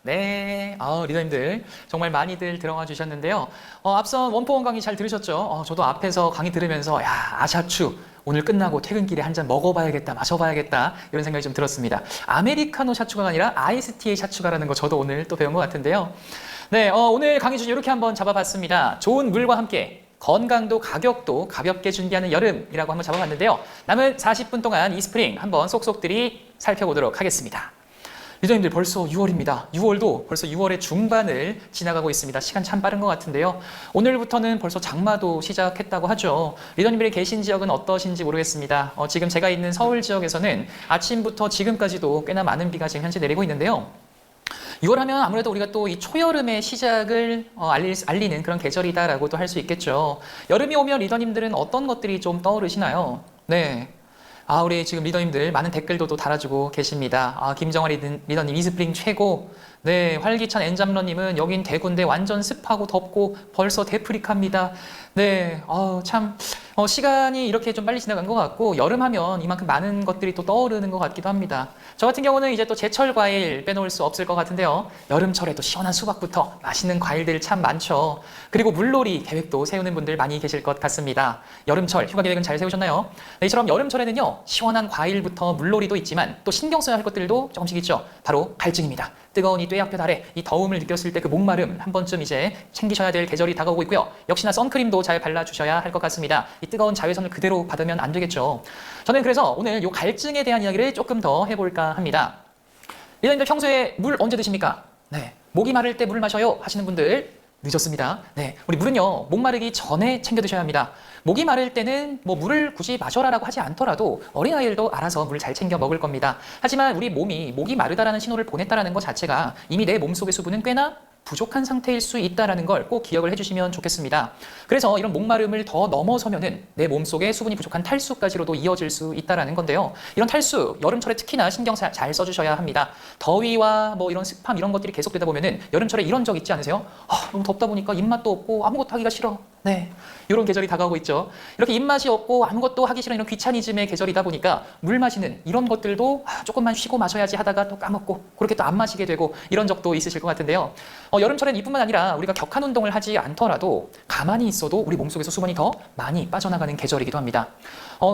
네, 리더님들 정말 많이들 들어와 주셨는데요. 앞선 원포원 강의 잘 들으셨죠? 저도 앞에서 강의 들으면서 야, 아샤추 오늘 끝나고 퇴근길에 한 잔 먹어봐야겠다, 마셔봐야겠다 이런 생각이 좀 들었습니다. 아메리카노 샤추가 아니라 아이스티의 샤추가라는 거 저도 오늘 또 배운 것 같은데요. 네, 오늘 강의 주제 이렇게 한번 잡아봤습니다. 좋은 물과 함께 건강도 가격도 가볍게 준비하는 여름이라고 한번 잡아봤는데요. 남은 40분 동안 이 스프링 한번 쏙쏙들이 살펴보도록 하겠습니다. 리더님들 벌써 6월입니다. 6월도 벌써 6월의 중반을 지나가고 있습니다. 시간 참 빠른 것 같은데요. 오늘부터는 벌써 장마도 시작했다고 하죠. 리더님들이 계신 지역은 어떠신지 모르겠습니다. 지금 제가 있는 서울 지역에서는 아침부터 지금까지도 꽤나 많은 비가 지금 현재 내리고 있는데요. 6월 하면 아무래도 우리가 또 이 초여름의 시작을 알리는 그런 계절이다라고도 할 수 있겠죠. 여름이 오면 리더님들은 어떤 것들이 좀 떠오르시나요? 네. 우리 지금 리더님들 많은 댓글도 또 달아주고 계십니다. 김정환 리더님 이스프링 최고. 네, 활기찬 엔잡러님은 여긴 대구인데 완전 습하고 덥고 벌써 데프리카입니다. 네, 참 시간이 이렇게 좀 빨리 지나간 것 같고 여름하면 이만큼 많은 것들이 또 떠오르는 것 같기도 합니다. 저 같은 경우는 이제 또 제철 과일 빼놓을 수 없을 것 같은데요. 여름철에도 시원한 수박부터 맛있는 과일들 참 많죠. 그리고 물놀이 계획도 세우는 분들 많이 계실 것 같습니다. 여름철 휴가 계획은 잘 세우셨나요? 네, 이처럼 여름철에는요 시원한 과일부터 물놀이도 있지만 또 신경 써야 할 것들도 조금씩 있죠. 바로 갈증입니다. 뜨거운 이 뙤약볕 아래 이 더움을 느꼈을 때 그 목마름 한 번쯤 이제 챙기셔야 될 계절이 다가오고 있고요. 역시나 선크림도 잘 발라주셔야 할 것 같습니다. 이 뜨거운 자외선을 그대로 받으면 안 되겠죠. 저는 그래서 오늘 이 갈증에 대한 이야기를 조금 더 해볼까 합니다. 리더님들 평소에 물 언제 드십니까? 네, 목이 마를 때 물 마셔요 하시는 분들 늦었습니다. 네, 우리 물은요 목마르기 전에 챙겨 드셔야 합니다. 목이 마를 때는 뭐 물을 굳이 마셔라라고 하지 않더라도 어린아이들도 알아서 물을 잘 챙겨 먹을 겁니다. 하지만 우리 몸이 목이 마르다라는 신호를 보냈다라는 것 자체가 이미 내 몸속의 수분은 꽤나 부족한 상태일 수 있다는 걸 꼭 기억을 해주시면 좋겠습니다. 그래서 이런 목마름을 더 넘어서면은 내 몸속에 수분이 부족한 탈수까지로도 이어질 수 있다는 건데요. 이런 탈수, 여름철에 특히나 신경 잘 써주셔야 합니다. 더위와 뭐 이런 습함 이런 것들이 계속되다 보면은 여름철에 이런 적 있지 않으세요? 너무 덥다 보니까 입맛도 없고 아무것도 하기가 싫어. 네, 이런 계절이 다가오고 있죠. 이렇게 입맛이 없고 아무것도 하기 싫은 이런 귀차니즘의 계절이다 보니까 물 마시는 이런 것들도 조금만 쉬고 마셔야지 하다가 또 까먹고 그렇게 또 안 마시게 되고 이런 적도 있으실 것 같은데요. 여름철엔 이뿐만 아니라 우리가 격한 운동을 하지 않더라도 가만히 있어도 우리 몸속에서 수분이 더 많이 빠져나가는 계절이기도 합니다.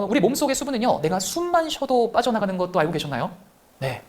우리 몸속의 수분은요, 내가 숨만 쉬어도 빠져나가는 것도 알고 계셨나요? 네.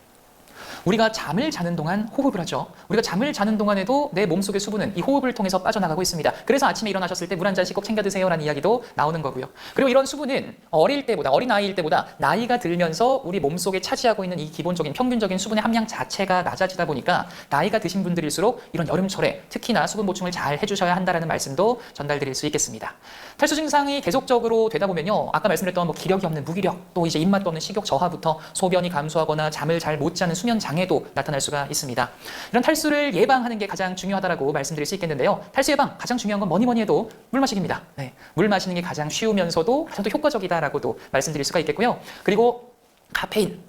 우리가 잠을 자는 동안 호흡을 하죠. 우리가 잠을 자는 동안에도 내 몸속의 수분은 이 호흡을 통해서 빠져나가고 있습니다. 그래서 아침에 일어나셨을 때 물 한 잔씩 꼭 챙겨 드세요라는 이야기도 나오는 거고요. 그리고 이런 수분은 어린아이일 때보다 나이가 들면서 우리 몸속에 차지하고 있는 이 기본적인 평균적인 수분의 함량 자체가 낮아지다 보니까 나이가 드신 분들일수록 이런 여름철에 특히나 수분 보충을 잘 해주셔야 한다는 말씀도 전달드릴 수 있겠습니다. 탈수 증상이 계속적으로 되다 보면요. 아까 말씀드렸던 뭐 기력이 없는 무기력, 또 이제 입맛도 없는 식욕 저하부터 소변이 감소하거나 잠을 잘 못 자는 수면 장애도 나타날 수가 있습니다. 이런 탈수를 예방하는 게 가장 중요하다고 말씀드릴 수 있겠는데요. 탈수 예방 가장 중요한 건 뭐니 해도 물 마시기입니다. 네, 물 마시는 게 가장 쉬우면서도 가장 또 효과적이다라고도 말씀드릴 수가 있겠고요. 그리고 카페인,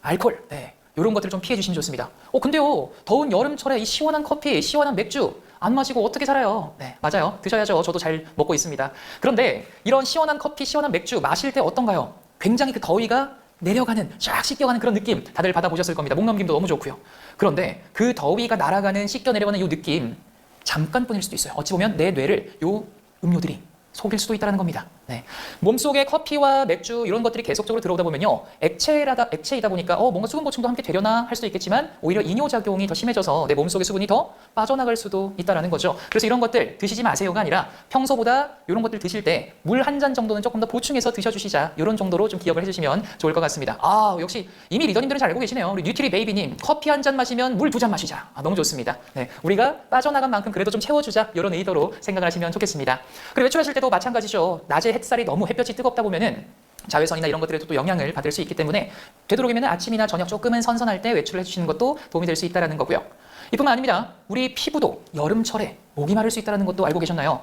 알코올, 네, 이런 것들을 좀 피해 주시면 좋습니다. 근데요, 더운 여름철에 이 시원한 커피, 시원한 맥주 안 마시고 어떻게 살아요? 네, 맞아요. 드셔야죠. 저도 잘 먹고 있습니다. 그런데 이런 시원한 커피, 시원한 맥주 마실 때 어떤가요? 굉장히 그 더위가 내려가는, 쫙 씻겨가는 그런 느낌 다들 받아보셨을 겁니다. 목 넘김도 너무 좋고요. 그런데 그 더위가 날아가는, 씻겨 내려가는 이 느낌 잠깐뿐일 수도 있어요. 어찌 보면 내 뇌를 요 음료들이 속일 수도 있다는 겁니다. 네. 몸속에 커피와 맥주 이런 것들이 계속적으로 들어오다 보면요. 액체이다 보니까 뭔가 수분 보충도 함께 되려나 할 수도 있겠지만 오히려 이뇨작용이 더 심해져서 내 몸속의 수분이 더 빠져나갈 수도 있다는 거죠. 그래서 이런 것들 드시지 마세요가 아니라 평소보다 이런 것들 드실 때 물 한 잔 정도는 조금 더 보충해서 드셔주시자 이런 정도로 좀 기억을 해주시면 좋을 것 같습니다. 역시 이미 리더님들은 잘 알고 계시네요. 우리 뉴트리 베이비님 커피 한 잔 마시면 물 2잔 마시자. 너무 좋습니다. 네. 우리가 빠져나간 만큼 그래도 좀 채워주자 이런 의도로 생각을 하시면 좋겠습니다. 그리고 외출하실 때도 마찬가지죠. 낮에 햇살이 너무 햇볕이 뜨겁다 보면은 자외선이나 이런 것들에도 또 영향을 받을 수 있기 때문에 되도록이면 아침이나 저녁 조금은 선선할 때 외출을 해주시는 것도 도움이 될 수 있다는 거고요. 이뿐만 아닙니다. 우리 피부도 여름철에 목이 마를 수 있다는 것도 알고 계셨나요?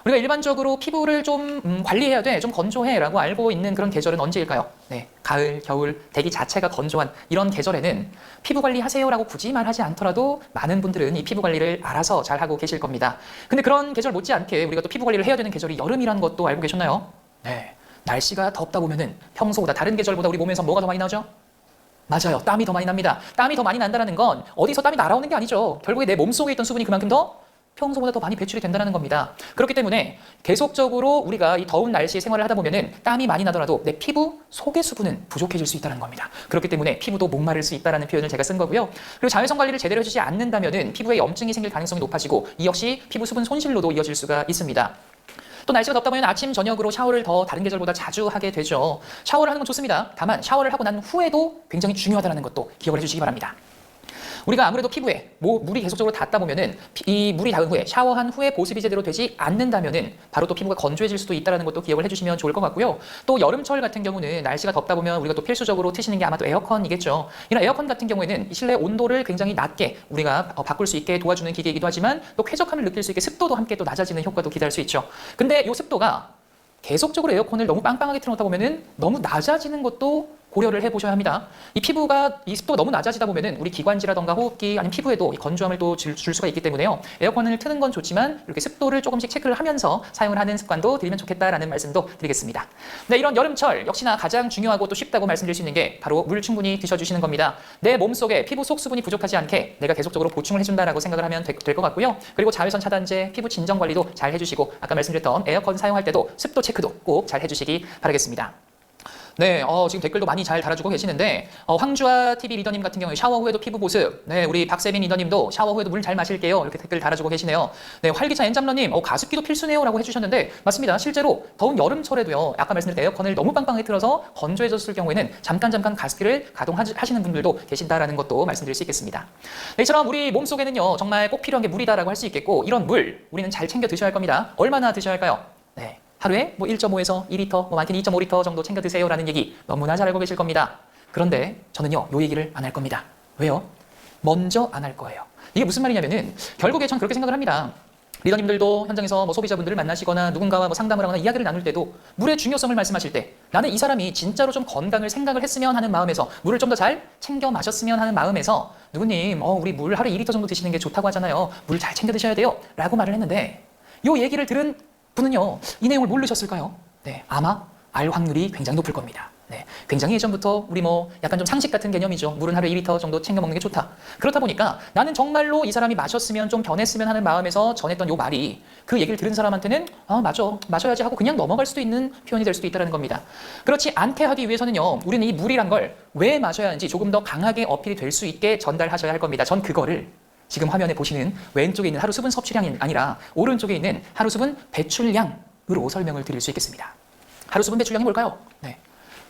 우리가 일반적으로 피부를 좀 관리해야 돼, 좀 건조해 라고 알고 있는 그런 계절은 언제일까요? 네, 가을, 겨울, 대기 자체가 건조한 이런 계절에는 피부 관리하세요 라고 굳이 말하지 않더라도 많은 분들은 이 피부 관리를 알아서 잘 하고 계실 겁니다. 근데 그런 계절 못지않게 우리가 또 피부 관리를 해야 되는 계절이 여름이라는 것도 알고 계셨나요? 네, 날씨가 덥다 보면은 평소보다 다른 계절보다 우리 몸에서 뭐가 더 많이 나오죠? 맞아요. 땀이 더 많이 납니다. 땀이 더 많이 난다는 건 어디서 땀이 날아오는 게 아니죠. 결국에 내 몸속에 있던 수분이 그만큼 더 평소보다 더 많이 배출이 된다는 겁니다. 그렇기 때문에 계속적으로 우리가 이 더운 날씨에 생활을 하다 보면은 땀이 많이 나더라도 내 피부 속의 수분은 부족해질 수 있다는 겁니다. 그렇기 때문에 피부도 목마를 수 있다는 표현을 제가 쓴 거고요. 그리고 자외선 관리를 제대로 해주지 않는다면은 피부에 염증이 생길 가능성이 높아지고 이 역시 피부 수분 손실로도 이어질 수가 있습니다. 또 날씨가 덥다 보면 아침, 저녁으로 샤워를 더 다른 계절보다 자주 하게 되죠. 샤워를 하는 건 좋습니다. 다만 샤워를 하고 난 후에도 굉장히 중요하다는 것도 기억을 해주시기 바랍니다. 우리가 아무래도 피부에 물이 계속적으로 닿다 보면은 이 물이 닿은 후에 샤워한 후에 보습이 제대로 되지 않는다면은 바로 또 피부가 건조해질 수도 있다는 것도 기억을 해주시면 좋을 것 같고요. 또 여름철 같은 경우는 날씨가 덥다 보면 우리가 또 필수적으로 트시는 게 아마도 에어컨이겠죠. 이런 에어컨 같은 경우에는 이 실내 온도를 굉장히 낮게 우리가 바꿀 수 있게 도와주는 기계이기도 하지만 또 쾌적함을 느낄 수 있게 습도도 함께 또 낮아지는 효과도 기대할 수 있죠. 근데 이 습도가 계속적으로 에어컨을 너무 빵빵하게 틀어놓다 보면은 너무 낮아지는 것도 고려를 해보셔야 합니다. 이 피부가 이 습도가 너무 낮아지다 보면은 우리 기관지라던가 호흡기 아니면 피부에도 이 건조함을 또 줄 수가 있기 때문에요. 에어컨을 트는 건 좋지만 이렇게 습도를 조금씩 체크를 하면서 사용을 하는 습관도 들이면 좋겠다라는 말씀도 드리겠습니다. 네, 이런 여름철 역시나 가장 중요하고 또 쉽다고 말씀드릴 수 있는 게 바로 물 충분히 드셔주시는 겁니다. 내 몸속에 피부 속 수분이 부족하지 않게 내가 계속적으로 보충을 해준다라고 생각을 하면 될 것 같고요. 그리고 자외선 차단제, 피부 진정 관리도 잘 해주시고 아까 말씀드렸던 에어컨 사용할 때도 습도 체크도 꼭 잘 해주시기 바라겠습니다. 네, 지금 댓글도 많이 잘 달아주고 계시는데 황주아 TV 리더님 같은 경우에 샤워 후에도 피부 보습. 네, 우리 박세빈 리더님도 샤워 후에도 물 잘 마실게요. 이렇게 댓글 달아주고 계시네요. 네, 활기차 엔잡러님 가습기도 필수네요라고 해주셨는데 맞습니다. 실제로 더운 여름철에도요. 아까 말씀드린 에어컨을 너무 빵빵하게 틀어서 건조해졌을 경우에는 잠깐 가습기를 가동하시는 분들도 계신다라는 것도 말씀드릴 수 있겠습니다. 네, 이처럼 우리 몸속에는요 정말 꼭 필요한 게 물이다라고 할 수 있겠고 이런 물 우리는 잘 챙겨 드셔야 할 겁니다. 얼마나 드셔야 할까요? 네. 하루에 1.5에서 2리터, 많게는 2.5리터 정도 챙겨 드세요라는 얘기 너무나 잘 알고 계실 겁니다. 그런데 저는요, 요 얘기를 안 할 겁니다. 왜요? 먼저 안 할 거예요. 이게 무슨 말이냐면은 결국에 전 그렇게 생각을 합니다. 리더님들도 현장에서 소비자분들을 만나시거나 누군가와 상담을 하거나 이야기를 나눌 때도 물의 중요성을 말씀하실 때 나는 이 사람이 진짜로 좀 건강을 생각을 했으면 하는 마음에서 물을 좀 더 잘 챙겨 마셨으면 하는 마음에서 누구님 우리 물 하루에 2리터 정도 드시는 게 좋다고 하잖아요. 물 잘 챙겨 드셔야 돼요. 라고 말을 했는데 요 얘기를 들은 분은요, 이 내용을 모르셨을까요? 네, 아마 알 확률이 굉장히 높을 겁니다. 네, 굉장히 예전부터 우리 약간 좀 상식 같은 개념이죠. 물은 하루에 2리터 정도 챙겨 먹는 게 좋다. 그렇다 보니까 나는 정말로 이 사람이 마셨으면 좀 변했으면 하는 마음에서 전했던 요 말이 그 얘기를 들은 사람한테는 맞아, 마셔야지 하고 그냥 넘어갈 수도 있는 표현이 될 수도 있다는 겁니다. 그렇지 않게 하기 위해서는요, 우리는 이 물이란 걸 왜 마셔야 하는지 조금 더 강하게 어필이 될 수 있게 전달하셔야 할 겁니다. 전 그거를 지금 화면에 보시는 왼쪽에 있는 하루 수분 섭취량이 아니라 오른쪽에 있는 하루 수분 배출량으로 설명을 드릴 수 있겠습니다. 하루 수분 배출량이 뭘까요? 네.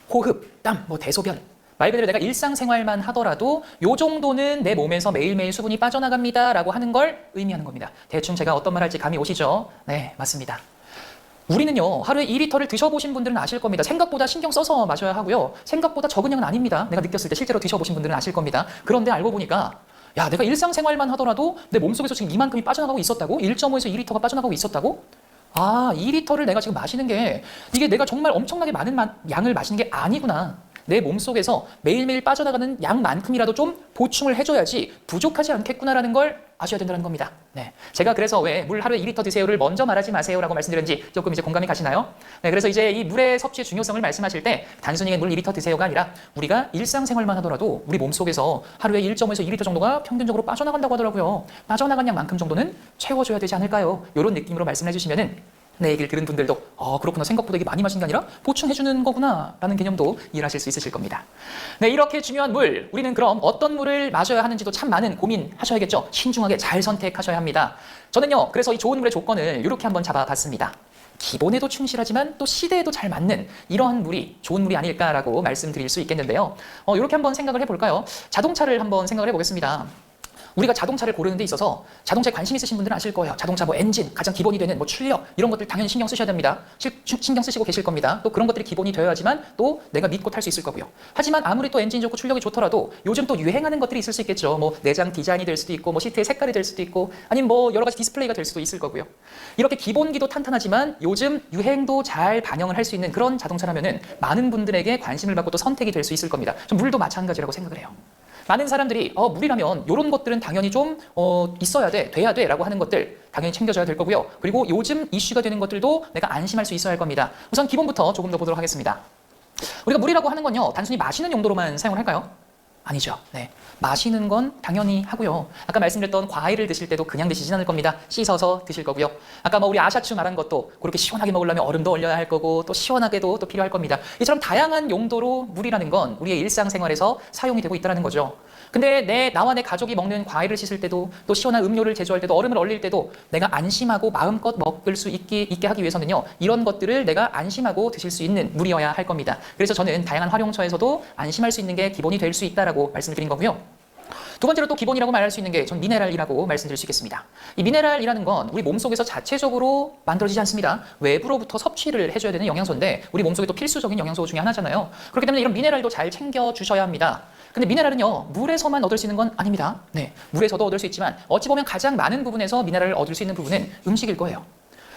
호흡, 땀, 대소변. 말 그대로 내가 일상생활만 하더라도 요 정도는 내 몸에서 매일매일 수분이 빠져나갑니다 라고 하는 걸 의미하는 겁니다. 대충 제가 어떤 말 할지 감이 오시죠? 네, 맞습니다. 우리는요, 하루에 2리터를 드셔보신 분들은 아실 겁니다. 생각보다 신경 써서 마셔야 하고요. 생각보다 적은 양은 아닙니다. 내가 느꼈을 때 실제로 드셔보신 분들은 아실 겁니다. 그런데 알고 보니까 야, 내가 일상생활만 하더라도 내 몸속에서 지금 이만큼이 빠져나가고 있었다고? 1.5에서 2리터가 빠져나가고 있었다고? 2리터를 내가 지금 마시는 게 이게 내가 정말 엄청나게 많은 양을 마시는 게 아니구나. 내 몸속에서 매일매일 빠져나가는 양만큼이라도 좀 보충을 해줘야지 부족하지 않겠구나라는 걸 아셔야 된다는 겁니다. 네, 제가 그래서 왜 물 하루에 2리터 드세요를 먼저 말하지 마세요라고 말씀드렸는지 조금 이제 공감이 가시나요? 네, 그래서 이제 이 물의 섭취의 중요성을 말씀하실 때 단순히 물 2리터 드세요가 아니라 우리가 일상생활만 하더라도 우리 몸속에서 하루에 1.5에서 2리터 정도가 평균적으로 빠져나간다고 하더라고요. 빠져나간 양만큼 정도는 채워줘야 되지 않을까요? 이런 느낌으로 말씀해 주시면은 내 얘기를 들은 분들도 그렇구나, 생각보다 이게 많이 마신 게 아니라 보충해주는 거구나 라는 개념도 이해하실 수 있으실 겁니다. 네, 이렇게 중요한 물, 우리는 그럼 어떤 물을 마셔야 하는지도 참 많은 고민하셔야겠죠. 신중하게 잘 선택하셔야 합니다. 저는요, 그래서 이 좋은 물의 조건을 이렇게 한번 잡아봤습니다. 기본에도 충실하지만 또 시대에도 잘 맞는 이러한 물이 좋은 물이 아닐까라고 말씀드릴 수 있겠는데요. 이렇게 한번 생각을 해볼까요? 자동차를 한번 생각을 해보겠습니다. 우리가 자동차를 고르는 데 있어서 자동차에 관심 있으신 분들은 아실 거예요. 자동차 엔진, 가장 기본이 되는 출력 이런 것들 당연히 신경 쓰셔야 됩니다. 신경 쓰시고 계실 겁니다. 또 그런 것들이 기본이 되어야지만 또 내가 믿고 탈 수 있을 거고요. 하지만 아무리 또 엔진 좋고 출력이 좋더라도 요즘 또 유행하는 것들이 있을 수 있겠죠. 내장 디자인이 될 수도 있고 시트의 색깔이 될 수도 있고 아니면 여러 가지 디스플레이가 될 수도 있을 거고요. 이렇게 기본기도 탄탄하지만 요즘 유행도 잘 반영을 할 수 있는 그런 자동차라면은 많은 분들에게 관심을 받고 또 선택이 될 수 있을 겁니다. 물도 마찬가지라고 생각을 해요. 많은 사람들이 물이라면 이런 것들은 당연히 좀 있어야 돼, 돼야 돼 라고 하는 것들 당연히 챙겨줘야 될 거고요. 그리고 요즘 이슈가 되는 것들도 내가 안심할 수 있어야 할 겁니다. 우선 기본부터 조금 더 보도록 하겠습니다. 우리가 물이라고 하는 건요, 단순히 마시는 용도로만 사용을 할까요? 아니죠. 네. 마시는 건 당연히 하고요. 아까 말씀드렸던 과일을 드실 때도 그냥 드시진 않을 겁니다. 씻어서 드실 거고요. 아까 뭐 우리 아샤추 말한 것도 그렇게 시원하게 먹으려면 얼음도 얼려야 할 거고 또 시원하게도 또 필요할 겁니다. 이처럼 다양한 용도로 물이라는 건 우리의 일상생활에서 사용이 되고 있다는 거죠. 근데 나와 내 가족이 먹는 과일을 씻을 때도 또 시원한 음료를 제조할 때도 얼음을 얼릴 때도 내가 안심하고 마음껏 먹을 수 있게 하기 위해서는요. 이런 것들을 내가 안심하고 드실 수 있는 물이어야 할 겁니다. 그래서 저는 다양한 활용처에서도 안심할 수 있는 게 기본이 될 수 있다라고 말씀을 드린 거고요. 두 번째로 또 기본이라고 말할 수 있는 게 전 미네랄이라고 말씀드릴 수 있겠습니다. 이 미네랄이라는 건 우리 몸속에서 자체적으로 만들어지지 않습니다. 외부로부터 섭취를 해줘야 되는 영양소인데 우리 몸속에 또 필수적인 영양소 중에 하나잖아요. 그렇기 때문에 이런 미네랄도 잘 챙겨주셔야 합니다. 근데 미네랄은요, 물에서만 얻을 수 있는 건 아닙니다. 네, 물에서도 얻을 수 있지만 어찌 보면 가장 많은 부분에서 미네랄을 얻을 수 있는 부분은 음식일 거예요.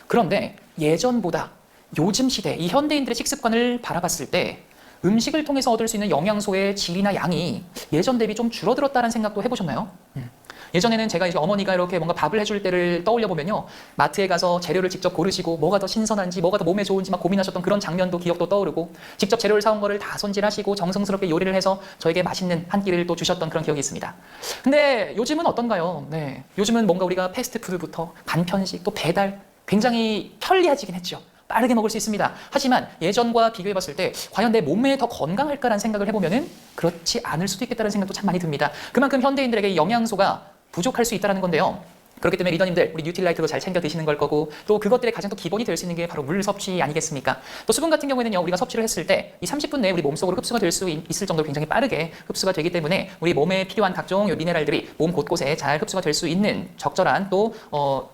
그런데 예전보다 요즘 시대, 이 현대인들의 식습관을 바라봤을 때 음식을 통해서 얻을 수 있는 영양소의 질이나 양이 예전 대비 좀 줄어들었다는 생각도 해보셨나요? 예전에는 제가 이제 어머니가 이렇게 뭔가 밥을 해줄 때를 떠올려 보면요. 마트에 가서 재료를 직접 고르시고 뭐가 더 신선한지 뭐가 더 몸에 좋은지 막 고민하셨던 그런 장면도 기억도 떠오르고 직접 재료를 사온 거를 다 손질하시고 정성스럽게 요리를 해서 저에게 맛있는 한 끼를 또 주셨던 그런 기억이 있습니다. 근데 요즘은 어떤가요? 네, 요즘은 뭔가 우리가 패스트푸드부터 간편식 또 배달 굉장히 편리해지긴 했죠. 빠르게 먹을 수 있습니다. 하지만 예전과 비교해봤을 때 과연 내 몸에 더 건강할까라는 생각을 해보면은 그렇지 않을 수도 있겠다는 생각도 참 많이 듭니다. 그만큼 현대인들에게 영양소가 부족할 수 있다는 건데요. 그렇기 때문에 리더님들 우리 뉴트리라이트도 잘 챙겨 드시는 걸 거고 또 그것들의 가장 또 기본이 될 수 있는 게 바로 물 섭취 아니겠습니까? 또 수분 같은 경우에는요 우리가 섭취를 했을 때 이 30분 내에 우리 몸속으로 흡수가 될 수 있을 정도로 굉장히 빠르게 흡수가 되기 때문에 우리 몸에 필요한 각종 미네랄들이 몸 곳곳에 잘 흡수가 될 수 있는 적절한 또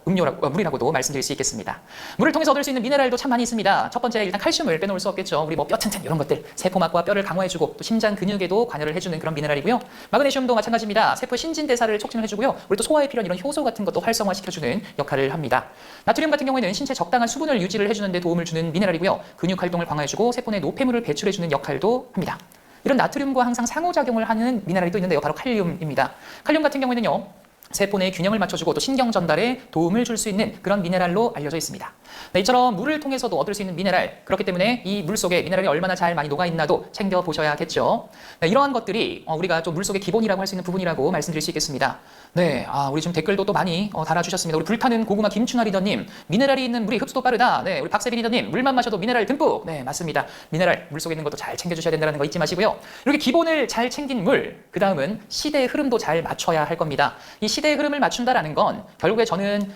물이라고도 말씀드릴 수 있겠습니다. 물을 통해서 얻을 수 있는 미네랄도 참 많이 있습니다. 첫 번째 일단 칼슘을 빼놓을 수 없겠죠. 우리 뭐 뼈 튼튼 이런 것들 세포막과 뼈를 강화해주고 또 심장 근육에도 관여를 해주는 그런 미네랄이고요. 마그네슘도 마찬가지입니다. 세포 신진대사를 촉진을 해주고요. 우리 또 소화에 필요한 이런 효소 같은 것도 활성화시켜주는 역할을 합니다. 나트륨 같은 경우에는 신체 적당한 수분을 유지를 해주는 데 도움을 주는 미네랄이고요. 근육 활동을 강화해주고 세포 내 노폐물을 배출해주는 역할도 합니다. 이런 나트륨과 항상 상호작용을 하는 미네랄이 또 있는데요. 바로 칼륨입니다. 칼륨 같은 경우에는요. 세포 내 균형을 맞춰주고 또 신경 전달에 도움을 줄 수 있는 그런 미네랄로 알려져 있습니다. 네, 이처럼 물을 통해서도 얻을 수 있는 미네랄, 그렇기 때문에 이 물 속에 미네랄이 얼마나 잘 많이 녹아있나도 챙겨보셔야겠죠. 네, 이러한 것들이 우리가 좀 물 속의 기본이라고 할 수 있는 부분이라고 말씀드릴 수 있겠습니다. 네, 우리 지금 댓글도 또 많이 달아주셨습니다. 우리 불타는 고구마 김춘하 리더님, 미네랄이 있는 물이 흡수도 빠르다. 네, 우리 박세빈 리더님, 물만 마셔도 미네랄 듬뿍. 네, 맞습니다. 미네랄 물 속에 있는 것도 잘 챙겨주셔야 된다는 거 잊지 마시고요. 이렇게 기본을 잘 챙긴 물, 그 다음은 시대의 흐름도 잘 맞춰야 할 겁니다. 이 시대의 흐름을 맞춘다라는 건 결국에 저는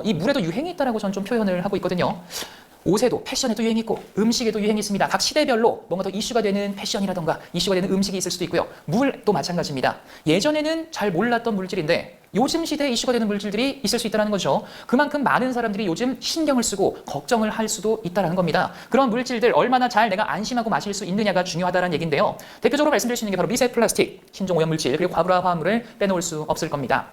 이 물에도 유행이 있다라고 저는 좀 표현을 하고 있거든요. 옷에도 패션에도 유행이 있고 음식에도 유행이 있습니다. 각 시대별로 뭔가 더 이슈가 되는 패션이라던가 이슈가 되는 음식이 있을 수도 있고요. 물도 마찬가지입니다. 예전에는 잘 몰랐던 물질인데 요즘 시대에 이슈가 되는 물질들이 있을 수 있다는 거죠. 그만큼 많은 사람들이 요즘 신경을 쓰고 걱정을 할 수도 있다는 겁니다. 그런 물질들 얼마나 잘 내가 안심하고 마실 수 있느냐가 중요하다는 얘기인데요. 대표적으로 말씀드릴 수 있는 게 바로 미세 플라스틱, 신종 오염물질, 그리고 과부하 화합물을 빼놓을 수 없을 겁니다.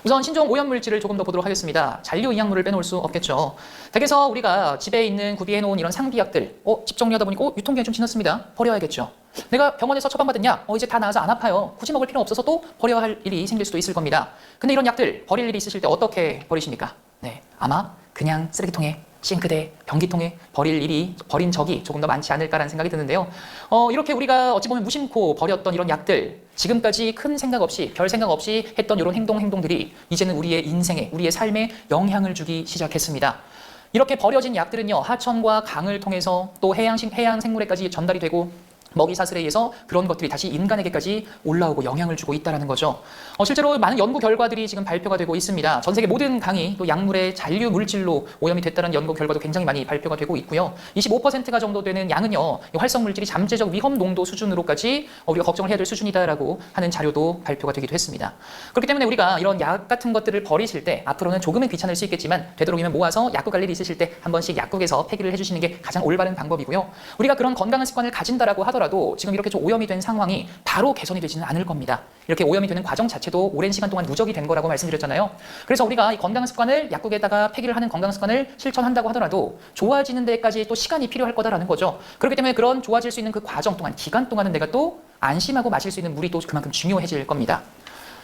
우선 신종 오염물질을 조금 더 보도록 하겠습니다. 잔류의약물을 빼놓을 수 없겠죠. 댁에서 우리가 집에 있는 구비해놓은 이런 상비약들 집 정리하다 보니까 유통기한이 좀 지났습니다. 버려야겠죠. 내가 병원에서 처방받은 약 이제 다 나아서 안 아파요. 굳이 먹을 필요 없어서 또 버려야 할 일이 생길 수도 있을 겁니다. 근데 이런 약들 버릴 일이 있으실 때 어떻게 버리십니까? 네, 아마 그냥 쓰레기통에 싱크대, 변기통에 버린 적이 조금 더 많지 않을까라는 생각이 드는데요. 이렇게 우리가 어찌 보면 무심코 버렸던 이런 약들, 지금까지 큰 생각 없이, 별 생각 없이 했던 이런 행동들이 이제는 우리의 인생에, 우리의 삶에 영향을 주기 시작했습니다. 이렇게 버려진 약들은요, 하천과 강을 통해서 또 해양 생물에까지 전달이 되고 먹이 사슬에 의해서 그런 것들이 다시 인간에게까지 올라오고 영향을 주고 있다는 거죠. 실제로 많은 연구 결과들이 지금 발표가 되고 있습니다. 전 세계 모든 강이 또 약물의 잔류 물질로 오염이 됐다는 연구 결과도 굉장히 많이 발표가 되고 있고요. 25%가 정도 되는 양은요, 활성 물질이 잠재적 위험 농도 수준으로까지 우리가 걱정을 해야 될 수준이다라고 하는 자료도 발표가 되기도 했습니다. 그렇기 때문에 우리가 이런 약 같은 것들을 버리실 때 앞으로는 조금은 귀찮을 수 있겠지만 되도록이면 모아서 약국 갈 일이 있으실 때 한 번씩 약국에서 폐기를 해주시는 게 가장 올바른 방법이고요. 우리가 그런 건강한 습관을 가진다라고 하더라도 지금 이렇게 좀 오염이 된 상황이 바로 개선이 되지는 않을 겁니다. 이렇게 오염이 되는 과정 자체도 오랜 시간 동안 누적이 된 거라고 말씀드렸잖아요. 그래서 우리가 이 건강한 습관을 약국에다가 폐기를 하는 건강한 습관을 실천한다고 하더라도 좋아지는 데까지 또 시간이 필요할 거다라는 거죠. 그렇기 때문에 그런 좋아질 수 있는 그 과정 동안, 기간 동안은 내가 또 안심하고 마실 수 있는 물이 또 그만큼 중요해질 겁니다.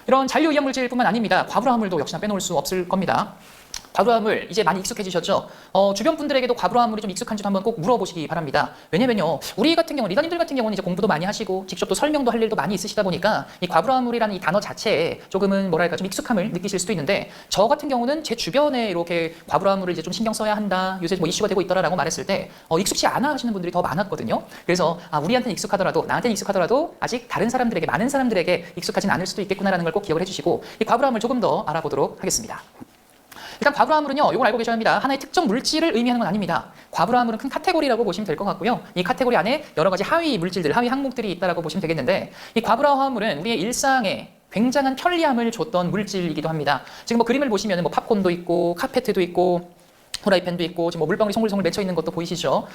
이런 잔류 오염물질뿐만 아닙니다. 과부하물도 역시나 빼놓을 수 없을 겁니다. 과부하물 이제 많이 익숙해지셨죠? 주변 분들에게도 과부하물이 좀 익숙한지도 한번 꼭 물어보시기 바랍니다. 왜냐면요, 우리 같은 경우, 리더님들 같은 경우는 이제 공부도 많이 하시고 직접 또 설명도 할 일도 많이 있으시다 보니까 이 과부하물이라는 이 단어 자체에 조금은 뭐랄까 좀 익숙함을 느끼실 수도 있는데, 저 같은 경우는 제 주변에 이렇게 과부하물을 이제 좀 신경 써야 한다, 요새 뭐 이슈가 되고 있더라라고 말했을 때 익숙치 않아 하시는 분들이 더 많았거든요. 그래서 우리한테는 익숙하더라도, 나한테는 익숙하더라도 아직 다른 사람들에게, 많은 사람들에게 익숙하진 않을 수도 있겠구나라는 걸 꼭 기억을 해주시고, 이 과부하물 조금 더 알아보도록 하겠습니다. 일단 과부하물은요, 이걸 알고 계셔야 합니다. 하나의 특정 물질을 의미하는 건 아닙니다. 과부하물은 큰 카테고리라고 보시면 될 것 같고요. 이 카테고리 안에 여러 가지 하위 물질들, 하위 항목들이 있다라고 보시면 되겠는데, 이 과부하물은 우리의 일상에 굉장한 편리함을 줬던 물질이기도 합니다. 지금 뭐 그림을 보시면 뭐 팝콘도 있고, 카페트도 있고, 후라이팬도 있고, 지금 뭐 물방울이 송글송글 맺혀 있는 것도 보이시죠?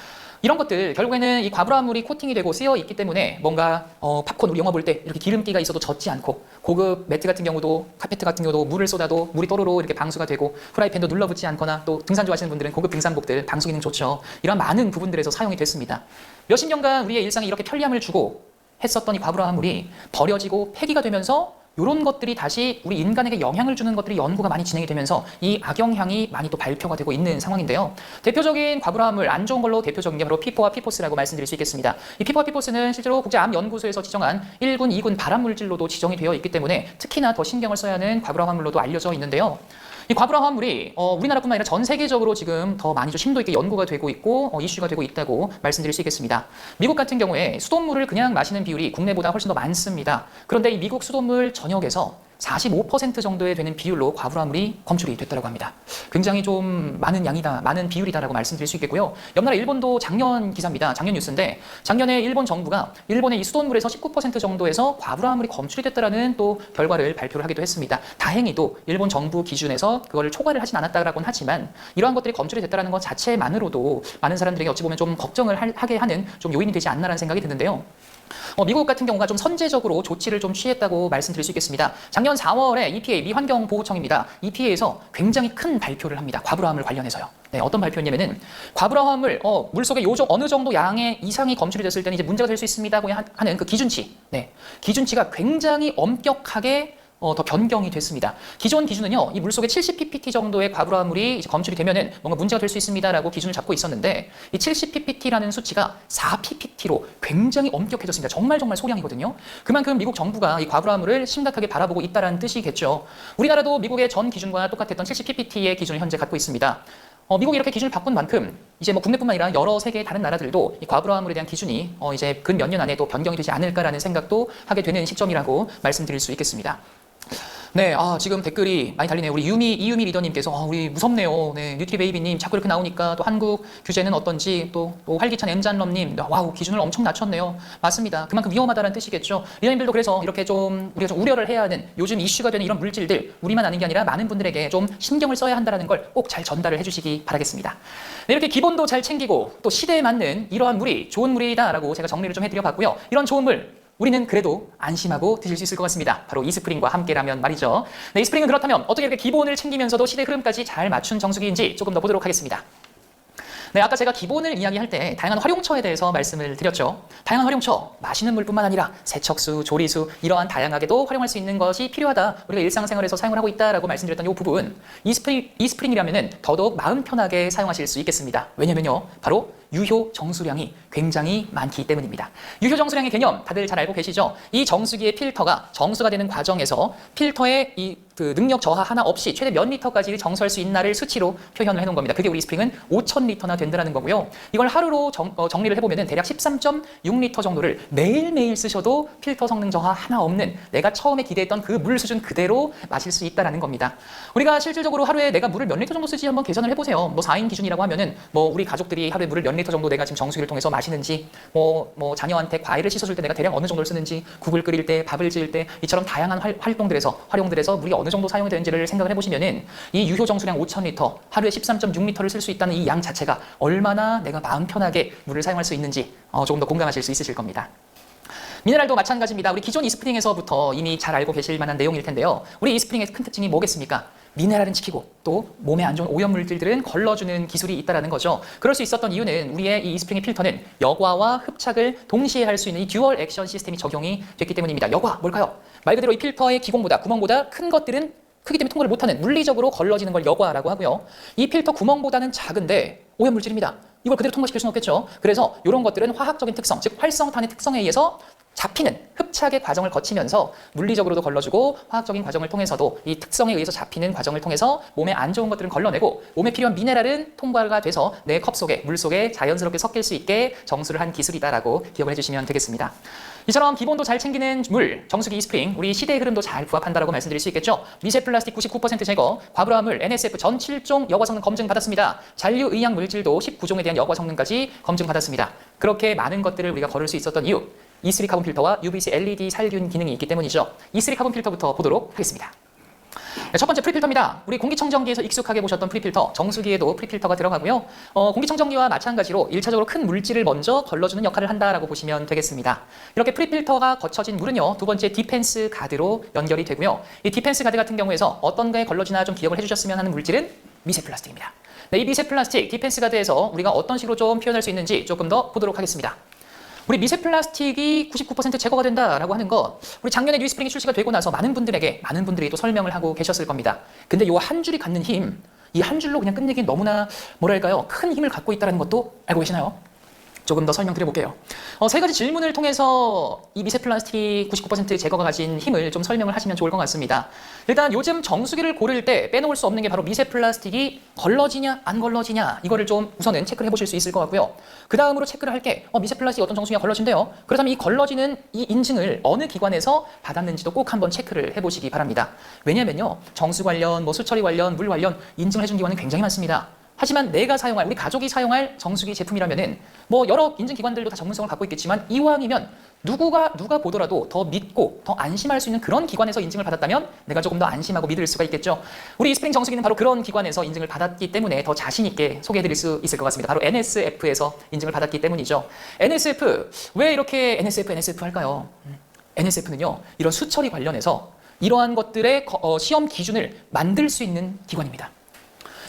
이런 것들 결국에는 이 과부하물이 코팅이 되고 쓰여 있기 때문에 뭔가 팝콘 우리 영화 볼 때 이렇게 기름기가 있어도 젖지 않고, 고급 매트 같은 경우도, 카페트 같은 경우도 물을 쏟아도 물이 또로로 이렇게 방수가 되고, 프라이팬도 눌러붙지 않거나, 또 등산 좋아하시는 분들은 고급 등산복들 방수 기능 좋죠. 이런 많은 부분들에서 사용이 됐습니다. 몇십 년간 우리의 일상에 이렇게 편리함을 주고 했었던 이 과부하물이 버려지고 폐기가 되면서, 이런 것들이 다시 우리 인간에게 영향을 주는 것들이 연구가 많이 진행이 되면서 이 악영향이 많이 또 발표가 되고 있는 상황인데요. 대표적인 과부하물, 안 좋은 걸로 대표적인 게 바로 PFOA PFOS라고 말씀드릴 수 있겠습니다. 이 PFOA PFOS는 실제로 국제암연구소에서 지정한 1군, 2군 발암물질로도 지정이 되어 있기 때문에 특히나 더 신경을 써야 하는 과부하물로도 알려져 있는데요. 이 과부하물이 우리나라뿐만 아니라 전 세계적으로 지금 더 많이 좀 심도 있게 연구가 되고 있고 이슈가 되고 있다고 말씀드릴 수 있겠습니다. 미국 같은 경우에 수돗물을 그냥 마시는 비율이 국내보다 훨씬 더 많습니다. 그런데 이 미국 수돗물 전역에서 45% 정도에 되는 비율로 과부하물이 검출이 됐다고 합니다. 굉장히 좀 많은 양이다, 많은 비율이다라고 말씀드릴 수 있겠고요. 옆나라 일본도 작년 기사입니다. 작년 뉴스인데, 작년에 일본 정부가 일본의 이 수돗물에서 19% 정도에서 과부하물이 검출이 됐다라는 또 결과를 발표를 하기도 했습니다. 다행히도 일본 정부 기준에서 그거를 초과를 하진 않았다라고는 하지만, 이러한 것들이 검출이 됐다라는 것 자체만으로도 많은 사람들에게 어찌 보면 좀 걱정을 하게 하는 좀 요인이 되지 않나라는 생각이 드는데요. 미국 같은 경우가 좀 선제적으로 조치를 좀 취했다고 말씀드릴 수 있겠습니다. 작년 4월에 EPA, 미 환경보호청입니다. EPA에서 굉장히 큰 발표를 합니다. 과부하물 관련해서요. 네, 어떤 발표였냐면은, 과부하물, 물속에 어느 정도 양의 이상이 검출이 됐을 때는 이제 문제가 될 수 있습니다고 하는 그 기준치. 네, 기준치가 굉장히 엄격하게 더 변경이 됐습니다. 기존 기준은요, 이 물속에 70ppm 정도의 과부하물이 이제 검출이 되면은 뭔가 문제가 될 수 있습니다라고 기준을 잡고 있었는데, 이 70ppm라는 수치가 4ppt로 굉장히 엄격해졌습니다. 정말 소량이거든요. 그만큼 미국 정부가 이 과부하물을 심각하게 바라보고 있다라는 뜻이겠죠. 우리나라도 미국의 전 기준과 똑같았던 70ppt의 기준을 현재 갖고 있습니다. 미국이 이렇게 기준을 바꾼 만큼 이제 뭐 국내뿐만 아니라 여러 세계의 다른 나라들도 이 과부하물에 대한 기준이 이제 근 몇 년 안에 또 변경이 되지 않을까라는 생각도 하게 되는 시점이라고 말씀드릴 수 있겠습니다. 네, 지금 댓글이 많이 달리네요. 우리 이유미 리더님께서 우리 무섭네요. 네, 뉴트리베이비님 자꾸 이렇게 나오니까 또 한국 규제는 어떤지, 또 활기찬 엠잔럼님, 와우, 기준을 엄청 낮췄네요. 맞습니다. 그만큼 위험하다는 뜻이겠죠. 리더님들도 그래서 이렇게 좀 우리가 좀 우려를 해야 하는, 요즘 이슈가 되는 이런 물질들, 우리만 아는 게 아니라 많은 분들에게 좀 신경을 써야 한다는 걸 꼭 잘 전달을 해주시기 바라겠습니다. 네, 이렇게 기본도 잘 챙기고 또 시대에 맞는 이러한 물이 좋은 물이다라고 제가 정리를 좀 해드려 봤고요. 이런 좋은 물, 우리는 그래도 안심하고 드실 수 있을 것 같습니다. 바로 이스프링과 함께라면 말이죠. 네, 이스프링은 그렇다면 어떻게 이렇게 기본을 챙기면서도 시대 흐름까지 잘 맞춘 정수기인지 조금 더 보도록 하겠습니다. 네, 아까 제가 기본을 이야기할 때 다양한 활용처에 대해서 말씀을 드렸죠. 다양한 활용처, 마시는 물뿐만 아니라 세척수, 조리수, 이러한 다양하게도 활용할 수 있는 것이 필요하다. 우리가 일상생활에서 사용을 하고 있다라고 말씀드렸던 이 부분, 이스프링이라면 더더욱 마음 편하게 사용하실 수 있겠습니다. 왜냐면요, 바로 유효 정수량이 굉장히 많기 때문입니다. 유효 정수량의 개념 다들 잘 알고 계시죠? 이 정수기의 필터가 정수가 되는 과정에서 필터의 그 능력 저하 하나 없이 최대 몇 리터까지 정수할 수 있나를 수치로 표현을 해놓은 겁니다. 그게 우리 스프링은 5,000리터나 된다는 거고요. 이걸 하루로 정리를 해보면 대략 13.6리터 정도를 매일매일 쓰셔도 필터 성능 저하 하나 없는, 내가 처음에 기대했던 그 물 수준 그대로 마실 수 있다는 겁니다. 우리가 실질적으로 하루에 내가 물을 몇 리터 정도 쓰지 한번 계산을 해보세요. 뭐 4인 기준이라고 하면은 뭐 우리 가족들이 하루에 물을 몇 리터 정도 내가 지금 정수기를 통해서 마시는지, 뭐 자녀한테 과일을 씻어줄 때 내가 대략 어느 정도를 쓰는지, 국을 끓일 때, 밥을 지을 때, 이처럼 다양한 활용들에서 물이 어느 정도 사용이 되는지를 생각을 해보시면은 이 유효 정수량 5,000리터, 하루에 13.6리터를 쓸 수 있다는 이 양 자체가 얼마나 내가 마음 편하게 물을 사용할 수 있는지 조금 더 공감하실 수 있으실 겁니다. 미네랄도 마찬가지입니다. 우리 기존 이스프링에서부터 이미 잘 알고 계실 만한 내용일 텐데요. 우리 이스프링의 큰 특징이 뭐겠습니까? 미네랄은 지키고 또 몸에 안 좋은 오염물질들은 걸러주는 기술이 있다는 거죠. 그럴 수 있었던 이유는 우리의 이 이스프링의 필터는 여과와 흡착을 동시에 할 수 있는 이 듀얼 액션 시스템이 적용이 됐기 때문입니다. 여과, 뭘까요? 말 그대로 이 필터의 기공보다, 구멍보다 큰 것들은 크기 때문에 통과를 못하는 물리적으로 걸러지는 걸 여과라고 하고요. 이 필터 구멍보다는 작은데 오염물질입니다. 이걸 그대로 통과시킬 수는 없겠죠. 그래서 이런 것들은 화학적인 특성, 즉 활성탄의 특성에 의해서 잡히는 흡착의 과정을 거치면서 물리적으로도 걸러주고 화학적인 과정을 통해서도 이 특성에 의해서 잡히는 과정을 통해서 몸에 안 좋은 것들은 걸러내고 몸에 필요한 미네랄은 통과가 돼서 내 컵 속에 물 속에 자연스럽게 섞일 수 있게 정수를 한 기술이다라고 기억을 해주시면 되겠습니다. 이처럼 기본도 잘 챙기는 물, 정수기 이스프링, 우리 시대의 흐름도 잘 부합한다라고 말씀드릴 수 있겠죠. 미세 플라스틱 99% 제거, 과부하물 NSF 전 7종 여과 성능 검증 받았습니다. 잔류 의약 물질도 19종에 대한 여과 성능까지 검증 받았습니다. 그렇게 많은 것들을 우리가 걸을 수 있었던 이유, E3 카본 필터와 UVC LED 살균 기능이 있기 때문이죠. E3 카본 필터부터 보도록 하겠습니다. 네, 첫 번째 프리필터입니다. 우리 공기청정기에서 익숙하게 보셨던 프리필터, 정수기에도 프리필터가 들어가고요. 공기청정기와 마찬가지로 1차적으로 큰 물질을 먼저 걸러주는 역할을 한다라고 보시면 되겠습니다. 이렇게 프리필터가 거쳐진 물은요, 두 번째 디펜스 가드로 연결이 되고요. 이 디펜스 가드 같은 경우에서 어떤 거에 걸러지나 좀 기억을 해주셨으면 하는 물질은 미세 플라스틱입니다. 네, 이 미세 플라스틱 디펜스 가드에서 우리가 어떤 식으로 좀 표현할 수 있는지 조금 더 보도록 하겠습니다. 우리 미세 플라스틱이 99% 제거가 된다라고 하는 것, 우리 작년에 뉴스프링이 출시가 되고 나서 많은 분들이 또 설명을 하고 계셨을 겁니다. 근데 이 한 줄이 갖는 힘, 이 한 줄로 그냥 끝내기 너무나 뭐랄까요, 큰 힘을 갖고 있다는 것도 알고 계시나요? 조금 더 설명드려볼게요. 세 가지 질문을 통해서 이 미세 플라스틱이 99% 제거가 가진 힘을 좀 설명을 하시면 좋을 것 같습니다. 일단 요즘 정수기를 고를 때 빼놓을 수 없는 게 바로 미세 플라스틱이 걸러지냐 안 걸러지냐, 이거를 좀 우선은 체크를 해보실 수 있을 것 같고요. 그 다음으로 체크를 할 게 미세 플라스틱 어떤 정수기가 걸러진대요. 그렇다면 이 걸러지는 이 인증을 어느 기관에서 받았는지도 꼭 한번 체크를 해보시기 바랍니다. 왜냐면요, 정수 관련, 수처리 관련, 물 관련 인증을 해준 기관은 굉장히 많습니다. 하지만 내가 사용할, 우리 가족이 사용할 정수기 제품이라면은 여러 인증기관들도 다 전문성을 갖고 있겠지만 이왕이면 누가 보더라도 더 믿고 더 안심할 수 있는 그런 기관에서 인증을 받았다면 내가 조금 더 안심하고 믿을 수가 있겠죠. 우리 이스프링 정수기는 바로 그런 기관에서 인증을 받았기 때문에 더 자신 있게 소개해드릴 수 있을 것 같습니다. 바로 NSF에서 인증을 받았기 때문이죠. NSF, 왜 이렇게 NSF 할까요? NSF는요, 이런 수처리 관련해서 이러한 것들의 시험 기준을 만들 수 있는 기관입니다.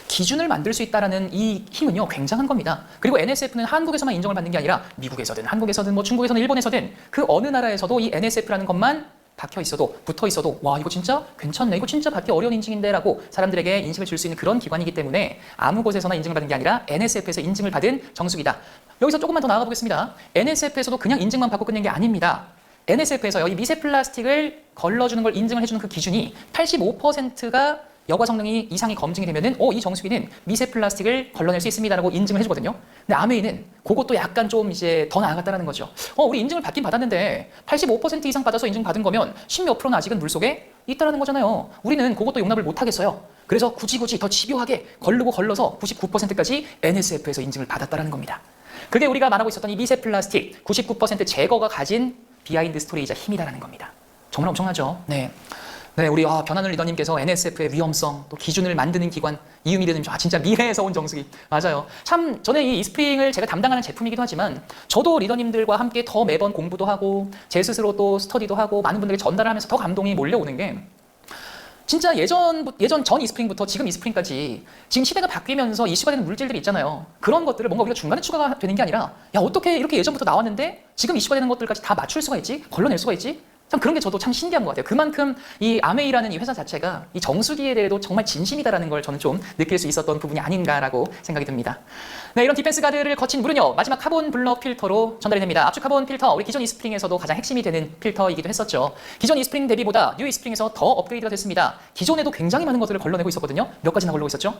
기준을 만들 수 있다는 이 힘은요, 굉장한 겁니다. 그리고 NSF는 한국에서만 인정을 받는 게 아니라 미국에서든 한국에서든 중국에서든 일본에서든 그 어느 나라에서도 이 NSF라는 것만 박혀 있어도, 붙어 있어도, 와, 이거 진짜 괜찮네, 이거 진짜 받기 어려운 인증인데 라고 사람들에게 인식을 줄 수 있는 그런 기관이기 때문에 아무 곳에서나 인증을 받는 게 아니라 NSF에서 인증을 받은 정수기다. 여기서 조금만 더 나아가 보겠습니다. NSF에서도 그냥 인증만 받고 끝낸 게 아닙니다. NSF에서요, 이 미세 플라스틱을 걸러주는 걸 인증을 해주는 그 기준이 85%가 여과 성능이 이상이 검증이 되면은 이 정수기는 미세 플라스틱을 걸러낼 수 있습니다라고 인증을 해주거든요. 근데 아메이는 그것도 약간 좀 이제 더 나아갔다는 거죠. 우리 인증을 받긴 받았는데 85% 이상 받아서 인증받은 거면 10몇 프로는 아직은 물속에 있다라는 거잖아요. 우리는 그것도 용납을 못 하겠어요. 그래서 굳이 더 집요하게 걸러서 99%까지 NSF에서 인증을 받았다라는 겁니다. 그게 우리가 말하고 있었던 이 미세 플라스틱 99% 제거가 가진 비하인드 스토리이자 힘이다라는 겁니다. 정말 엄청나죠? 네. 네, 우리 변하늘 리더님께서 NSF의 위험성, 또 기준을 만드는 기관, 이유미 리더님, 진짜 미래에서 온 정수기. 맞아요. 참, 저는 이 이스프링을 제가 담당하는 제품이기도 하지만 저도 리더님들과 함께 더 매번 공부도 하고 제 스스로 또 스터디도 하고 많은 분들에게 전달을 하면서 더 감동이 몰려오는 게 진짜 예전 전 이스프링부터 지금 이스프링까지 지금 시대가 바뀌면서 이슈가 되는 물질들이 있잖아요. 그런 것들을 뭔가 우리가 중간에 추가가 되는 게 아니라 어떻게 이렇게 예전부터 나왔는데 지금 이슈가 되는 것들까지 다 맞출 수가 있지? 걸러낼 수가 있지? 참 그런 게 저도 참 신기한 것 같아요. 그만큼 이 아메이라는 이 회사 자체가 이 정수기에 대해도 정말 진심이다라는 걸 저는 좀 느낄 수 있었던 부분이 아닌가라고 생각이 듭니다. 네, 이런 디펜스 가드를 거친 물은요, 마지막 카본 블럭 필터로 전달이 됩니다. 압축 카본 필터, 우리 기존 이스프링에서도 가장 핵심이 되는 필터이기도 했었죠. 기존 이스프링 대비보다 뉴 이스프링에서 더 업그레이드가 됐습니다. 기존에도 굉장히 많은 것들을 걸러내고 있었거든요. 몇 가지나 걸러고 있었죠?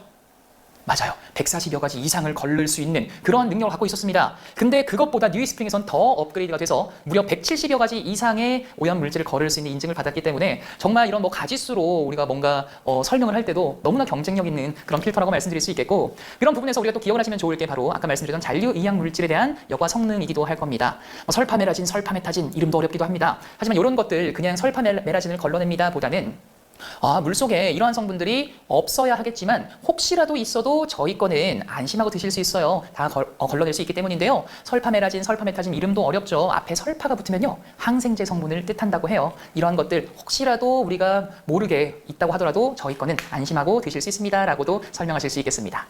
맞아요. 140여 가지 이상을 걸를 수 있는 그런 능력을 갖고 있었습니다. 근데 그것보다 뉴 이스프링에선 더 업그레이드가 돼서 무려 170여 가지 이상의 오염 물질을 걸을 수 있는 인증을 받았기 때문에 정말 이런 가지수로 우리가 뭔가 설명을 할 때도 너무나 경쟁력 있는 그런 필터라고 말씀드릴 수 있겠고, 이런 부분에서 우리가 또 기억을 하시면 좋을 게 바로 아까 말씀드렸던 잔류 의약 물질에 대한 여과 성능이기도 할 겁니다. 설파메라진, 설파메타진, 이름도 어렵기도 합니다. 하지만 이런 것들 그냥 설파메라진을 걸러냅니다 보다는 물속에 이러한 성분들이 없어야 하겠지만 혹시라도 있어도 저희 거는 안심하고 드실 수 있어요. 다 걸러낼 수 있기 때문인데요. 설파메라진, 설파메타진, 이름도 어렵죠. 앞에 설파가 붙으면요, 항생제 성분을 뜻한다고 해요. 이러한 것들 혹시라도 우리가 모르게 있다고 하더라도 저희 거는 안심하고 드실 수 있습니다 라고도 설명하실 수 있겠습니다.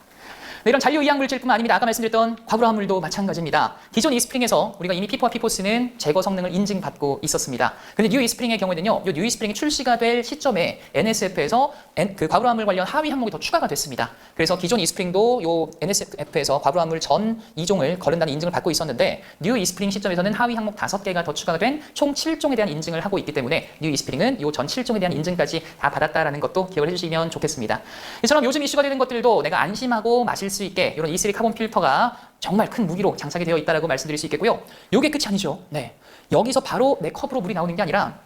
네, 이런 잔류 이약 물질뿐만 아닙니다. 아까 말씀드렸던 과불화합물도 마찬가지입니다. 기존 이스프링에서 우리가 이미 피포와 피포스는 제거 성능을 인증받고 있었습니다. 근데 뉴 이스프링의 경우에는요, 이 뉴 이스프링이 출시가 될 시점에 NSF에서 그 과불화합물 관련 하위 항목이 더 추가가 됐습니다. 그래서 기존 이스프링도 이 NSF에서 과불화합물 전 2종을 거른다는 인증을 받고 있었는데 뉴 이스프링 시점에서는 하위 항목 5개가 더 추가가 된 총 7종에 대한 인증을 하고 있기 때문에 뉴 이스프링은 이 전 7종에 대한 인증까지 다 받았다라는 것도 기억을 해주시면 좋겠습니다. 이처럼 요즘 이슈가 되는 것들도 내가 안심하고 마실 수 있게 이런 E3 카본 필터가 정말 큰 무기로 장착이 되어 있다고 말씀드릴 수 있겠고요. 이게 끝이 아니죠. 네, 여기서 바로 내 컵으로 물이 나오는 게 아니라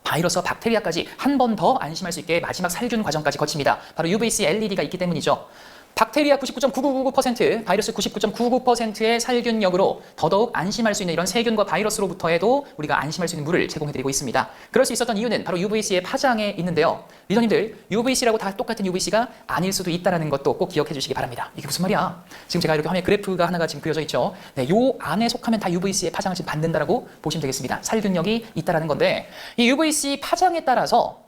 바이러스와 박테리아까지 한 번 더 안심할 수 있게 마지막 살균 과정까지 거칩니다. 바로 UVC LED가 있기 때문이죠. 박테리아 99.9999%, 바이러스 99.99%의 살균력으로 더더욱 안심할 수 있는 이런 세균과 바이러스로부터 해도 우리가 안심할 수 있는 물을 제공해드리고 있습니다. 그럴 수 있었던 이유는 바로 UVC의 파장에 있는데요. 리더님들, UVC라고 다 똑같은 UVC가 아닐 수도 있다는 것도 꼭 기억해 주시기 바랍니다. 이게 무슨 말이야? 지금 제가 이렇게 화면에 그래프가 하나가 지금 그려져 있죠. 네, 요 안에 속하면 다 UVC의 파장을 지금 받는다라고 보시면 되겠습니다. 살균력이 있다라는 건데, 이 UVC 파장에 따라서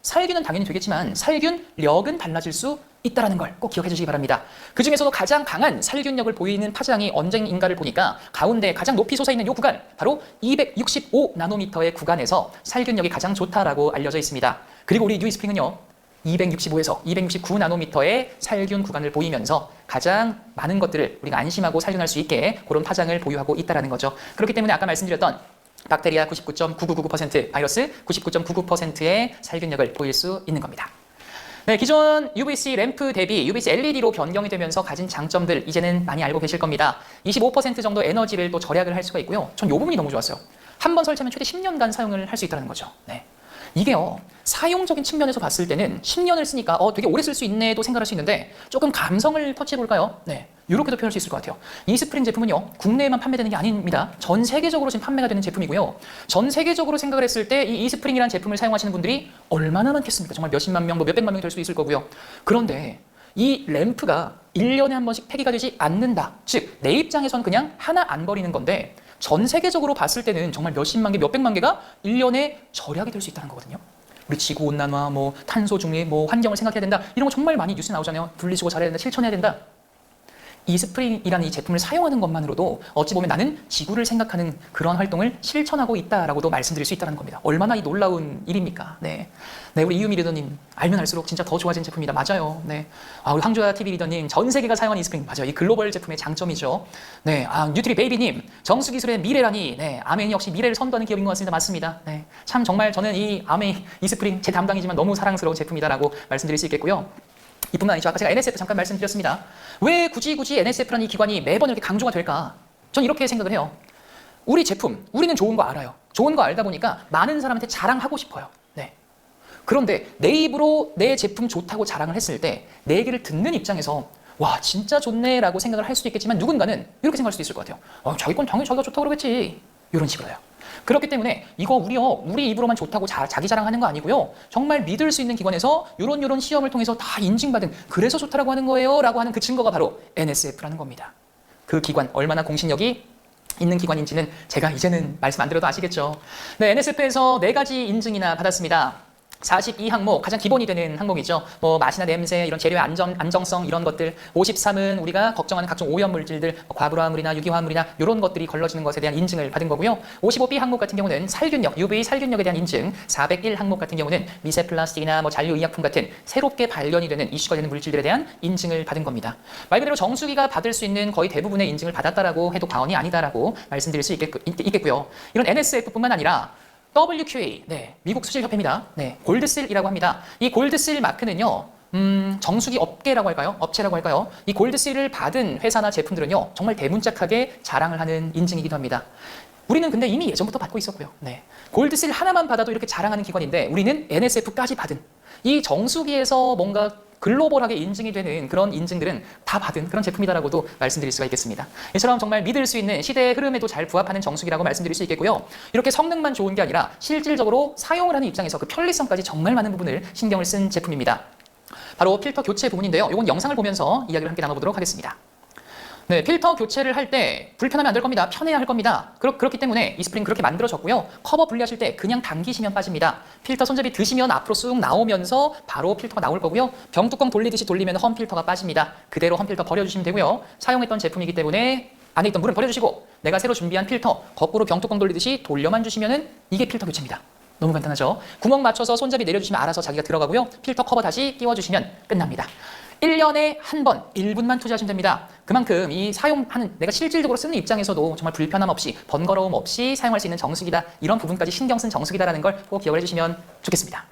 살균은 당연히 되겠지만 살균력은 달라질 수 있다는 걸 꼭 기억해 주시기 바랍니다. 그 중에서도 가장 강한 살균력을 보이는 파장이 언제인가를 보니까 가운데 가장 높이 솟아있는 이 구간, 바로 265 나노미터의 구간에서 살균력이 가장 좋다라고 알려져 있습니다. 그리고 우리 뉴 이스프링은요, 265에서 269 나노미터의 살균 구간을 보이면서 가장 많은 것들을 우리가 안심하고 살균할 수 있게 그런 파장을 보유하고 있다는 거죠. 그렇기 때문에 아까 말씀드렸던 박테리아 99.999%, 바이러스 99.99%의 살균력을 보일 수 있는 겁니다. 네, 기존 UVC 램프 대비 UVC LED로 변경이 되면서 가진 장점들 이제는 많이 알고 계실 겁니다. 25% 정도 에너지를 또 절약을 할 수가 있고요. 전 이 부분이 너무 좋았어요. 한 번 설치하면 최대 10년간 사용을 할 수 있다는 거죠. 네. 이게요, 사용적인 측면에서 봤을 때는 10년을 쓰니까 되게 오래 쓸 수 있네도 생각할 수 있는데 조금 감성을 터치해 볼까요? 네, 이렇게도 표현할 수 있을 것 같아요. 이스프링 제품은요, 국내에만 판매되는 게 아닙니다. 전 세계적으로 지금 판매가 되는 제품이고요. 전 세계적으로 생각을 했을 때 이 이스프링이라는 제품을 사용하시는 분들이 얼마나 많겠습니까? 정말 몇십만 명, 몇백만 명이 될 수도 있을 거고요. 그런데 이 램프가 1년에 한 번씩 폐기가 되지 않는다. 즉, 내 입장에선 그냥 하나 안 버리는 건데 전 세계적으로 봤을 때는 정말 몇십만 개, 몇백만 개가 1년에 절약이 될 수 있다는 거거든요. 우리 지구온난화, 탄소 중립, 환경을 생각해야 된다. 이런 거 정말 많이 뉴스 나오잖아요. 분리수거 잘해야 된다, 실천해야 된다. 이스프링이라는 이 제품을 사용하는 것만으로도 어찌 보면 나는 지구를 생각하는 그런 활동을 실천하고 있다라고도 말씀드릴 수 있다는 겁니다. 얼마나 이 놀라운 일입니까? 네, 우리 이유미 리더님 알면 알수록 진짜 더 좋아진 제품이다. 맞아요. 네, 우리 황조야 TV 리더님 전 세계가 사용하는 이스프링 맞아요. 이 글로벌 제품의 장점이죠. 네, 뉴트리 베이비님 정수 기술의 미래라니. 네, 아메이 역시 미래를 선도하는 기업인 것 같습니다. 맞습니다. 네, 참 정말 저는 이 아메이 이스프링 제 담당이지만 너무 사랑스러운 제품이다라고 말씀드릴 수 있겠고요. 이뿐만 아니죠. 아까 제가 NSF 잠깐 말씀드렸습니다. 왜 굳이 NSF라는 이 기관이 매번 이렇게 강조가 될까? 전 이렇게 생각을 해요. 우리 제품, 우리는 좋은 거 알아요. 좋은 거 알다 보니까 많은 사람한테 자랑하고 싶어요. 네. 그런데 내 입으로 내 제품 좋다고 자랑을 했을 때 내 얘기를 듣는 입장에서 와, 진짜 좋네 라고 생각을 할 수도 있겠지만 누군가는 이렇게 생각할 수도 있을 것 같아요. 자기 건 당연히 자기가 좋다고 그러겠지. 이런 식으로요. 그렇기 때문에 이거 우리 입으로만 좋다고 자기 자랑하는 거 아니고요. 정말 믿을 수 있는 기관에서 이런 시험을 통해서 다 인증받은, 그래서 좋다라고 하는 거예요 라고 하는 그 증거가 바로 NSF라는 겁니다. 그 기관 얼마나 공신력이 있는 기관인지는 제가 이제는 말씀 안 드려도 아시겠죠. 네, NSF에서 4가지 인증이나 받았습니다. 42항목, 가장 기본이 되는 항목이죠. 맛이나 냄새, 이런 재료의 안정성 이런 것들. 53은 우리가 걱정하는 각종 오염 물질들, 과불화물이나 유기화물이나 이런 것들이 걸러지는 것에 대한 인증을 받은 거고요. 55B 항목 같은 경우는 살균력, UV 살균력에 대한 인증. 401 항목 같은 경우는 미세 플라스틱이나 잔류 의약품 같은 새롭게 발견이 되는 이슈가 되는 물질들에 대한 인증을 받은 겁니다. 말 그대로 정수기가 받을 수 있는 거의 대부분의 인증을 받았다라고 해도 과언이 아니다라고 말씀드릴 수 있겠고요. 이런 NSF뿐만 아니라 WQA, 네, 미국 수질협회입니다. 네, 골드실이라고 합니다. 이 골드실 마크는요, 정수기 업계라고 할까요? 업체라고 할까요? 이 골드실을 받은 회사나 제품들은요, 정말 대문짝하게 자랑을 하는 인증이기도 합니다. 우리는 근데 이미 예전부터 받고 있었고요. 네, 골드실 하나만 받아도 이렇게 자랑하는 기관인데 우리는 NSF까지 받은 이 정수기에서 뭔가 글로벌하게 인증이 되는 그런 인증들은 다 받은 그런 제품이다라고도 말씀드릴 수가 있겠습니다. 이처럼 정말 믿을 수 있는 시대의 흐름에도 잘 부합하는 정수기라고 말씀드릴 수 있겠고요. 이렇게 성능만 좋은 게 아니라 실질적으로 사용을 하는 입장에서 그 편리성까지 정말 많은 부분을 신경을 쓴 제품입니다. 바로 필터 교체 부분인데요. 이건 영상을 보면서 이야기를 함께 나눠보도록 하겠습니다. 네, 필터 교체를 할 때 불편하면 안 될 겁니다. 편해야 할 겁니다. 그렇기 때문에 이 스프링 그렇게 만들어졌고요. 커버 분리하실 때 그냥 당기시면 빠집니다. 필터 손잡이 드시면 앞으로 쑥 나오면서 바로 필터가 나올 거고요. 병뚜껑 돌리듯이 돌리면 험 필터가 빠집니다. 그대로 험 필터 버려주시면 되고요. 사용했던 제품이기 때문에 안에 있던 물은 버려주시고 내가 새로 준비한 필터 거꾸로 병뚜껑 돌리듯이 돌려만 주시면은 이게 필터 교체입니다. 너무 간단하죠? 구멍 맞춰서 손잡이 내려주시면 알아서 자기가 들어가고요. 필터 커버 다시 끼워주시면 끝납니다. 1년에 한 번 1분만 투자하시면 됩니다. 그만큼 이 사용하는 내가 실질적으로 쓰는 입장에서도 정말 불편함 없이 번거로움 없이 사용할 수 있는 정수기다. 이런 부분까지 신경 쓴 정수기다라는 걸 꼭 기억을 해주시면 좋겠습니다.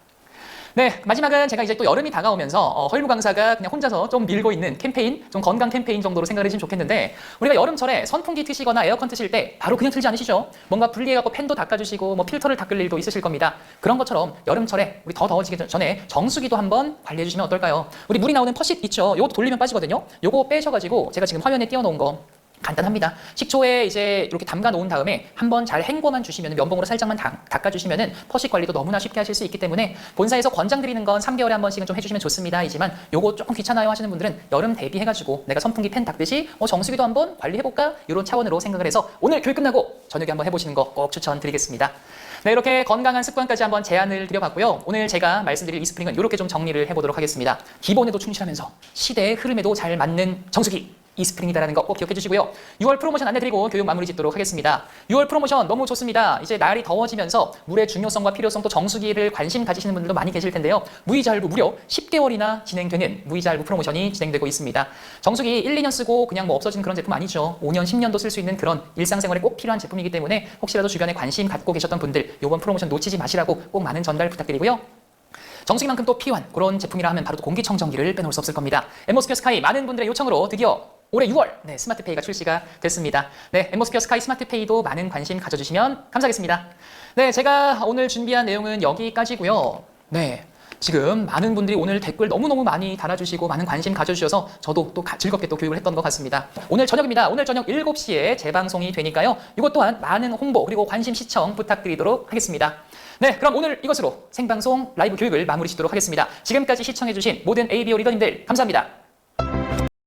네, 마지막은 제가 이제 또 여름이 다가오면서 허일무 강사가 그냥 혼자서 좀 밀고 있는 캠페인, 좀 건강 캠페인 정도로 생각을 해주시면 좋겠는데 우리가 여름철에 선풍기 트시거나 에어컨 트실 때 바로 그냥 틀지 않으시죠? 뭔가 분리해갖고 팬도 닦아주시고 뭐 필터를 닦을 일도 있으실 겁니다. 그런 것처럼 여름철에 우리 더 더워지기 전에 정수기도 한번 관리해주시면 어떨까요? 우리 물이 나오는 퍼쉿 있죠? 요것도 돌리면 빠지거든요? 요거 빼셔가지고 제가 지금 화면에 띄워놓은 거 간단합니다. 식초에 이제 이렇게 담가 놓은 다음에 한번 잘 헹궈만 주시면 면봉으로 살짝만 닦아주시면은 퍼식 관리도 너무나 쉽게 하실 수 있기 때문에 본사에서 권장드리는 건 3개월에 한 번씩은 좀 해주시면 좋습니다이지만 요거 조금 귀찮아요 하시는 분들은 여름 대비해가지고 내가 선풍기 팬 닦듯이 정수기도 한번 관리해볼까? 이런 차원으로 생각을 해서 오늘 교육 끝나고 저녁에 한번 해보시는 거 꼭 추천드리겠습니다. 네, 이렇게 건강한 습관까지 한번 제안을 드려봤고요. 오늘 제가 말씀드릴 이 스프링은 이렇게 좀 정리를 해보도록 하겠습니다. 기본에도 충실하면서 시대의 흐름에도 잘 맞는 정수기. 이 스프링이다라는 거 꼭 기억해 주시고요. 6월 프로모션 안내드리고 교육 마무리 짓도록 하겠습니다. 6월 프로모션 너무 좋습니다. 이제 날이 더워지면서 물의 중요성과 필요성 또 정수기를 관심 가지시는 분들도 많이 계실 텐데요. 무이자 할부 무려 10개월이나 진행되는 무이자 할부 프로모션이 진행되고 있습니다. 정수기 1, 2년 쓰고 그냥 뭐 없어지는 그런 제품 아니죠. 5년, 10년도 쓸 수 있는 그런 일상생활에 꼭 필요한 제품이기 때문에 혹시라도 주변에 관심 갖고 계셨던 분들 이번 프로모션 놓치지 마시라고 꼭 많은 전달 부탁드리고요. 정수기만큼 또 필요한 그런 제품이라 하면 바로 공기청정기를 빼놓을 수 없을 겁니다. 엠모스피어 스카이 많은 분들의 요청으로 드디어 올해 6월 스마트페이가 출시가 됐습니다. 네, 엠모스피어 스카이 스마트페이도 많은 관심 가져주시면 감사하겠습니다. 네, 제가 오늘 준비한 내용은 여기까지고요. 네, 지금 많은 분들이 오늘 댓글 너무너무 많이 달아주시고 많은 관심 가져주셔서 저도 또 즐겁게 또 교육을 했던 것 같습니다. 오늘 저녁입니다. 오늘 저녁 7시에 재방송이 되니까요. 이것 또한 많은 홍보 그리고 관심 시청 부탁드리도록 하겠습니다. 네, 그럼 오늘 이것으로 생방송 라이브 교육을 마무리 짓도록 하겠습니다. 지금까지 시청해주신 모든 ABO 리더님들 감사합니다.